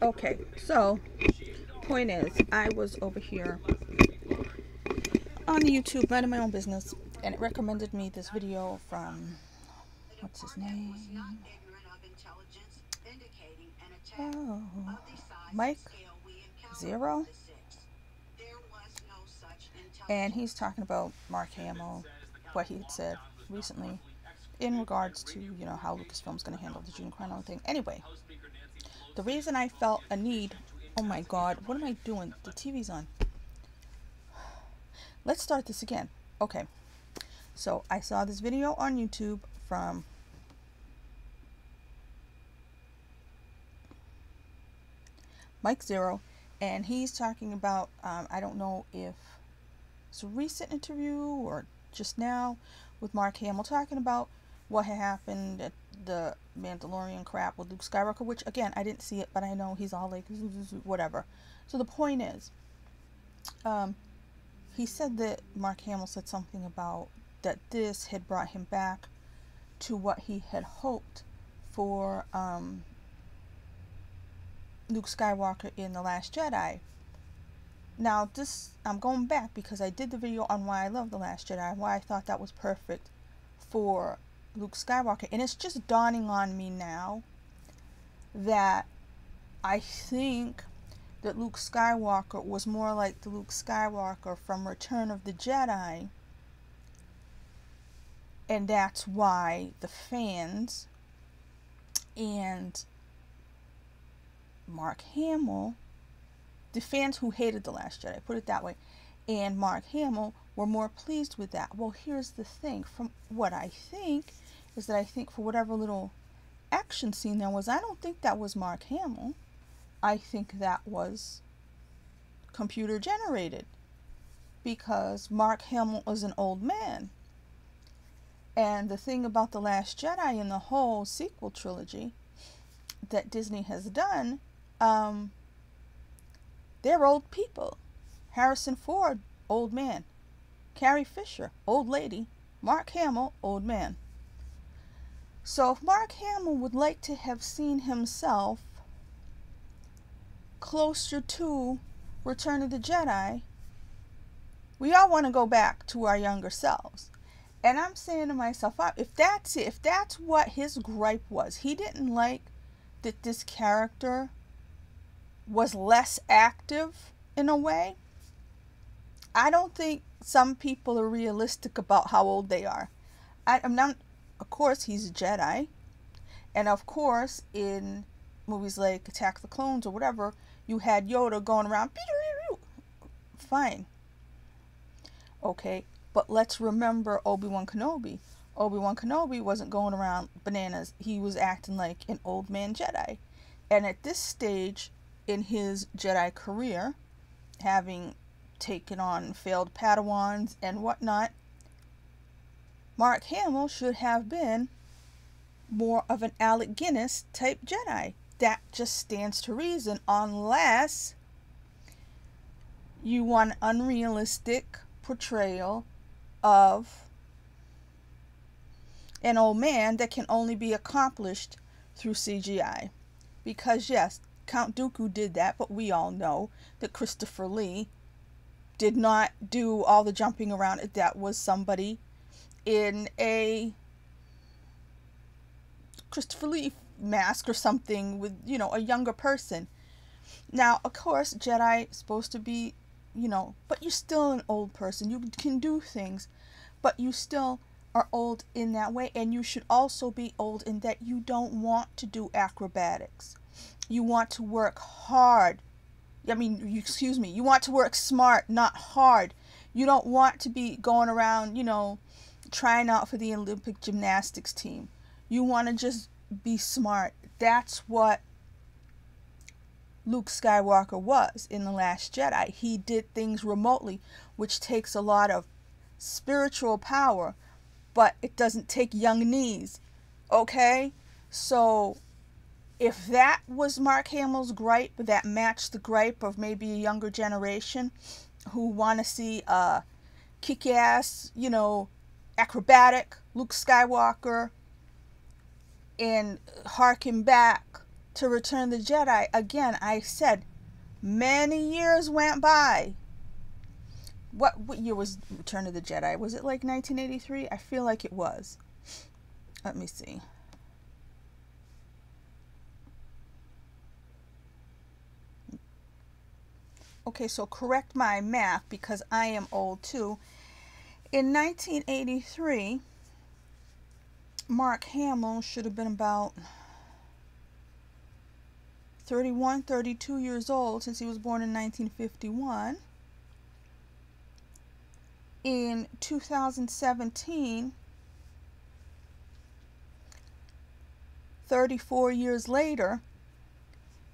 Okay, so point is, I was over here on the YouTube minding my own business, and it recommended me this video from, what's his name? Oh, Mike Zero, and he's talking about Mark Hamill, what he had said recently in regards to, you know, how Lucasfilm's going to handle the Gene Carano thing. Anyway, the reason I felt a need, oh my god, what am I doing? The TV's on. Let's start this again. Okay, so I saw this video on YouTube from Mike Zero, and he's talking about, I don't know if it's a recent interview or just now, with Mark Hamill talking about what had happened at the Mandalorian crap with Luke Skywalker, which again, I didn't see it, but I know he's all like, whatever. So the point is, he said that Mark Hamill said something about that this had brought him back to what he had hoped for Luke Skywalker in The Last Jedi. Now this, I'm going back because I did the video on why I love The Last Jedi, why I thought that was perfect for Luke Skywalker, and it's just dawning on me now that I think that Luke Skywalker was more like the Luke Skywalker from Return of the Jedi, and that's why the fans and Mark Hamill, the fans who hated The Last Jedi, put it that way, and Mark Hamill were more pleased with that. Well, here's the thing, from what I think is that I think for whatever little action scene there was, I don't think that was Mark Hamill. I think that was computer generated, because Mark Hamill is an old man. And the thing about The Last Jedi and the whole sequel trilogy that Disney has done, they're old people. Harrison Ford, old man. Carrie Fisher, old lady. Mark Hamill, old man. So if Mark Hamill would like to have seen himself closer to Return of the Jedi, we all want to go back to our younger selves. And I'm saying to myself, if that's it, if that's what his gripe was, he didn't like that this character was less active in a way. I don't think some people are realistic about how old they are. I'm not, of course, he's a Jedi. And of course, in movies like Attack of the Clones or whatever, you had Yoda going around. Fine. Okay, but let's remember Obi-Wan Kenobi. Obi-Wan Kenobi wasn't going around bananas. He was acting like an old man Jedi. And at this stage in his Jedi career, having taken on failed Padawans and whatnot, Mark Hamill should have been more of an Alec Guinness type Jedi. That just stands to reason, unless you want an unrealistic portrayal of an old man that can only be accomplished through CGI. Because yes, Count Dooku did that, but we all know that Christopher Lee did not do all the jumping around. That was somebody in a Christopher Lee mask or something with, you know, a younger person. Now, of course, Jedi is supposed to be, you know, but you're still an old person. You can do things, but you still are old in that way. And you should also be old in that you don't want to do acrobatics. You want to work hard. I mean, excuse me, you want to work smart, not hard. You don't want to be going around, you know, trying out for the Olympic gymnastics team. You want to just be smart. That's what Luke Skywalker was in The Last Jedi. He did things remotely, which takes a lot of spiritual power, but it doesn't take young knees. Okay? So if that was Mark Hamill's gripe, that matched the gripe of maybe a younger generation who want to see a kick-ass, you know, acrobatic Luke Skywalker and harken back to Return of the Jedi, again, I said many years went by. What year was Return of the Jedi? Was it like 1983? I feel like it was. Let me see. Okay, so correct my math because I am old too. In 1983, Mark Hamill should have been about 31, 32 years old since he was born in 1951. In 2017, 34 years later,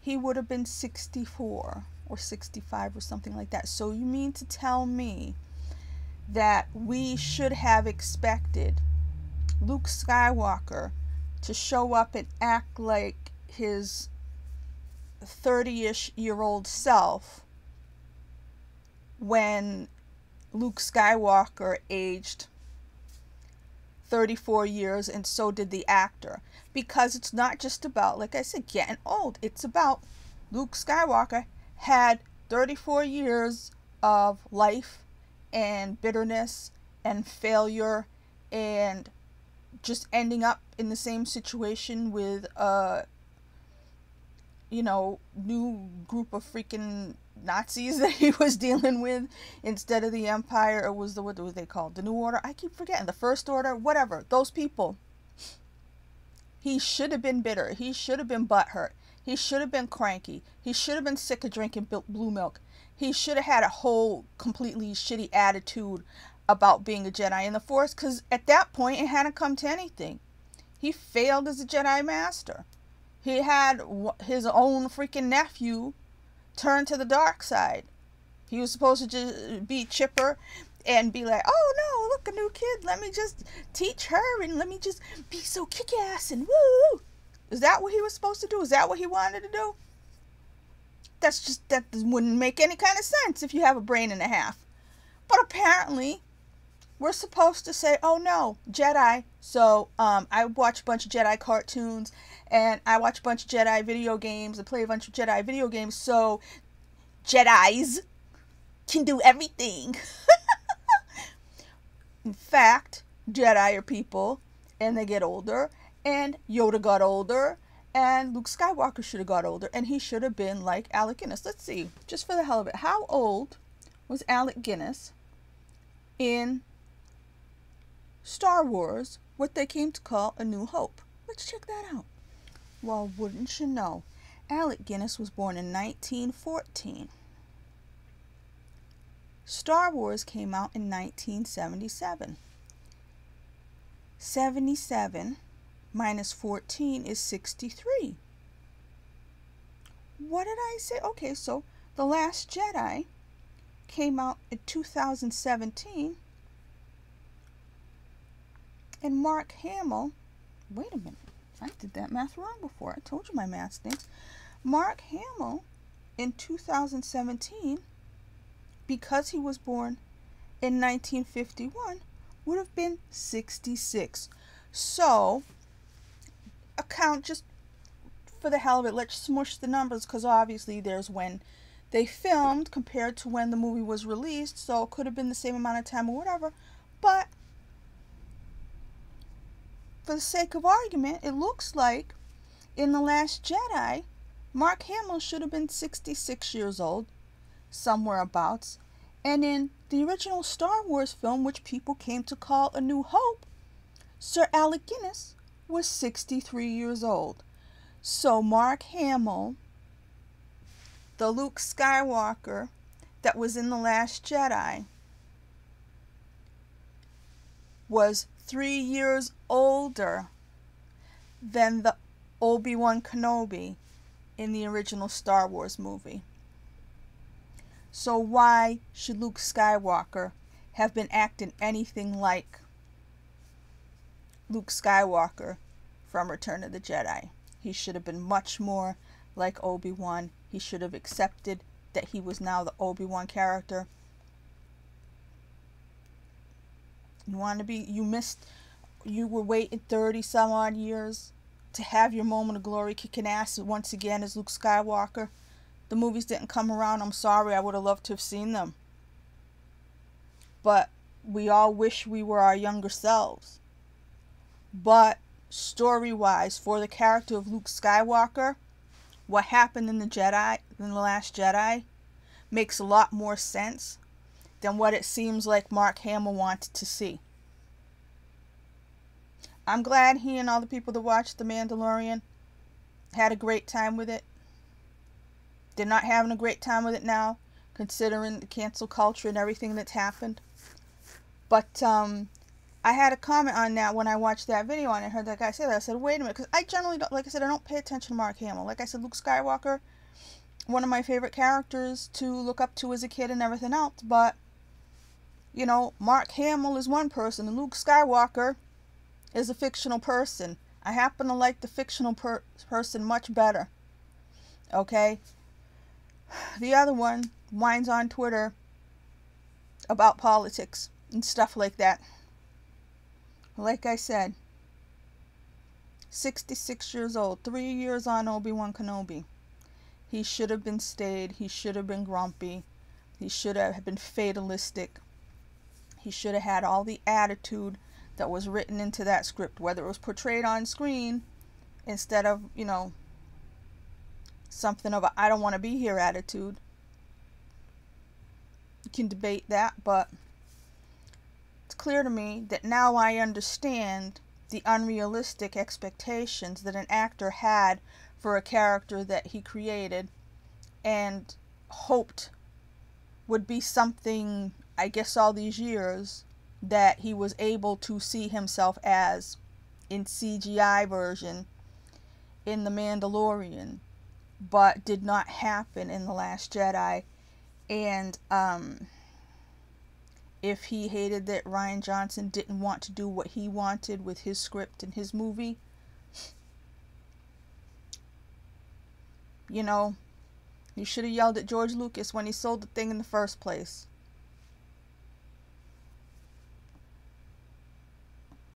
he would have been 64 or 65 or something like that. So you mean to tell me that we should have expected Luke Skywalker to show up and act like his 30-ish year old self when Luke Skywalker aged 34 years, and so did the actor? Because it's not just about, like I said, getting old. It's about Luke Skywalker had 34 years of life and bitterness and failure and just ending up in the same situation with a, you know, new group of freaking Nazis that he was dealing with instead of the Empire. It was the, what were they called? The New Order? I keep forgetting. The First Order? Whatever. Those people. He should have been bitter. He should have been butthurt. He should have been cranky. He should have been sick of drinking blue milk. He should have had a whole completely shitty attitude about being a Jedi in the Force, because at that point it hadn't come to anything. He failed as a Jedi Master. He had his own freaking nephew turn to the dark side. He was supposed to just be chipper and be like, oh no, look, a new kid, let me just teach her and let me just be so kick-ass and woo. Is that what he was supposed to do? Is that what he wanted to do? That's just, that wouldn't make any kind of sense if you have a brain and a half. But apparently we're supposed to say, oh no, Jedi. So I watch a bunch of Jedi cartoons and I watch a bunch of Jedi video games and play a bunch of Jedi video games, so Jedis can do everything. In fact, Jedi are people and they get older, and Yoda got older, and Luke Skywalker should have got older, and he should have been like Alec Guinness. Let's see, just for the hell of it, how old was Alec Guinness in Star Wars, what they came to call A New Hope? Let's check that out. Well, wouldn't you know, Alec Guinness was born in 1914. Star Wars came out in 1977. 77 minus 14 is 63. What did I say? Okay, so The Last Jedi came out in 2017. And Mark Hamill, wait a minute, I did that math wrong before. I told you my math stinks. Mark Hamill in 2017, because he was born in 1951, would have been 66. So, account, just for the hell of it, let's smush the numbers, because obviously there's when they filmed compared to when the movie was released, so it could have been the same amount of time or whatever. But for the sake of argument, it looks like in The Last Jedi, Mark Hamill should have been 66 years old, somewhere abouts. And in the original Star Wars film, which people came to call A New Hope, Sir Alec Guinness was 63 years old. So Mark Hamill, the Luke Skywalker that was in The Last Jedi, was 3 years older than the Obi-Wan Kenobi in the original Star Wars movie. So why should Luke Skywalker have been acting anything like Luke Skywalker from Return of the Jedi? He should have been much more like Obi-Wan. He should have accepted that he was now the Obi-Wan character. You want to be, you were waiting 30 some odd years to have your moment of glory kicking ass once again as Luke Skywalker. The movies didn't come around. I'm sorry. I would have loved to have seen them. But we all wish we were our younger selves. But story-wise, for the character of Luke Skywalker, what happened in the Last Jedi, makes a lot more sense than what it seems like Mark Hamill wanted to see. I'm glad he and all the people that watched The Mandalorian had a great time with it. They're not having a great time with it now, considering the cancel culture and everything that's happened. But I had a comment on that when I watched that video and I heard that guy say that. I said, wait a minute, because I generally don't, like I said, I don't pay attention to Mark Hamill. Like I said, Luke Skywalker, one of my favorite characters to look up to as a kid and everything else. But, you know, Mark Hamill is one person and Luke Skywalker is a fictional person. I happen to like the fictional person much better. Okay? The other one whines on Twitter about politics and stuff like that. Like I said, 66 years old, 3 years on Obi-Wan Kenobi. He should have been stayed. He should have been grumpy. He should have been fatalistic. He should have had all the attitude that was written into that script, whether it was portrayed on screen instead of, you know, something of a I don't want to be here attitude. You can debate that, but it's clear to me that now I understand the unrealistic expectations that an actor had for a character that he created and hoped would be something, I guess all these years, that he was able to see himself as in CGI version in The Mandalorian, but did not happen in The Last Jedi. And if he hated that Rian Johnson didn't want to do what he wanted with his script and his movie, you know, you should have yelled at George Lucas when he sold the thing in the first place.